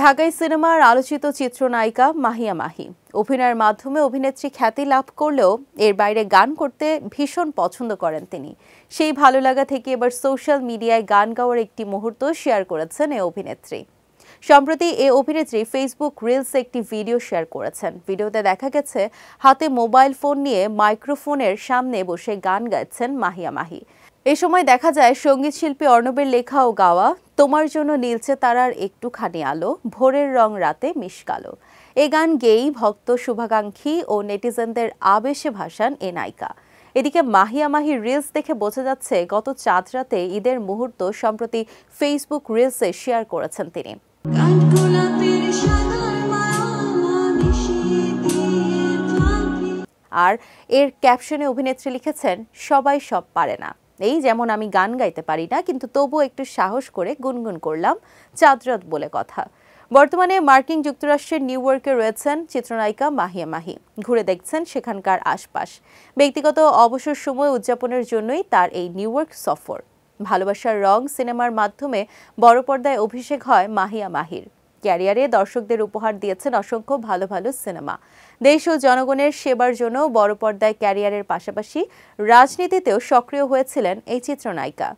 ঢাকাই সিনেমার আলোচিত চিত্রনায়িকা মাহিয়া মাহি অভিনয়ের মাধ্যমে অভিনেত্রী খ্যাতি লাভ করলেও এর বাইরে গান করতে ভীষণ পছন্দ করেন তিনি। সেই ভালো লাগা থেকে এবার সোশ্যাল মিডিয়ায় গান গাওয়ার একটি মুহূর্ত শেয়ার করেছেন এই অভিনেত্রী। সম্প্রতি এই অভিনেত্রী ফেসবুক রিলসে একটি ভিডিও শেয়ার করেছেন। ভিডিওতে দেখা গেছে হাতে মোবাইল ফোন নিয়ে মাইক্রোফোনের সামনে বসে গান গাইছেন মাহিয়া মাহি। এই সময় দেখা যায় সঙ্গীত শিল্পী অর্ণবের লেখা ও গাওয়া তোমার জন্য নীলছে তারার একটুখানি আলো, ভোরের রং রাতে মিশকালো। এই গান গেয়েই ভক্ত, শুভাকাঙ্ক্ষী ও নেটিজেনদের আবেশে ভাসান এ নায়িকা। এদিকে মাহিয়া মাহির রিলস দেখে বোঝা যাচ্ছে গত চাঁদ রাতে ঈদের মুহূর্ত সম্প্রতি ফেসবুক রিলসে শেয়ার করেছেন তিনি। আর এর ক্যাপশনে অভিনেত্রী লিখেছেন, সবাই সব পারে না, এই যেমন আমি গান গাইতে পারি না, কিন্তু তবুও একটু সাহস করে গুনগুন করলাম, চাঁদরাত বলে কথা। বর্তমানে মার্কিন যুক্তরাষ্ট্রের নিউ ইয়র্কে রয়েছেন চিত্রনায়িকা মাহিয়া মাহি। ঘুরে দেখছেন সেখানকার আশপাশ। ব্যক্তিগত অবসর সময় উদযাপনের জন্যই তার এই নিউ ইয়র্ক সফর। ভালোবাসার রং সিনেমার মাধ্যমে বড় পর্দায় অভিষেক হয় মাহিয়া মাহির। ক্যারিয়ারে দর্শকদের উপহার দিয়েছেন অসংখ্য ভালো ভালো সিনেমা। দেশ ও জনগণের সেবার জন্য বড় পর্দায় ক্যারিয়ারের পাশাপাশি রাজনীতিতেও সক্রিয় হয়েছিলেন এই চিত্রনায়িকা।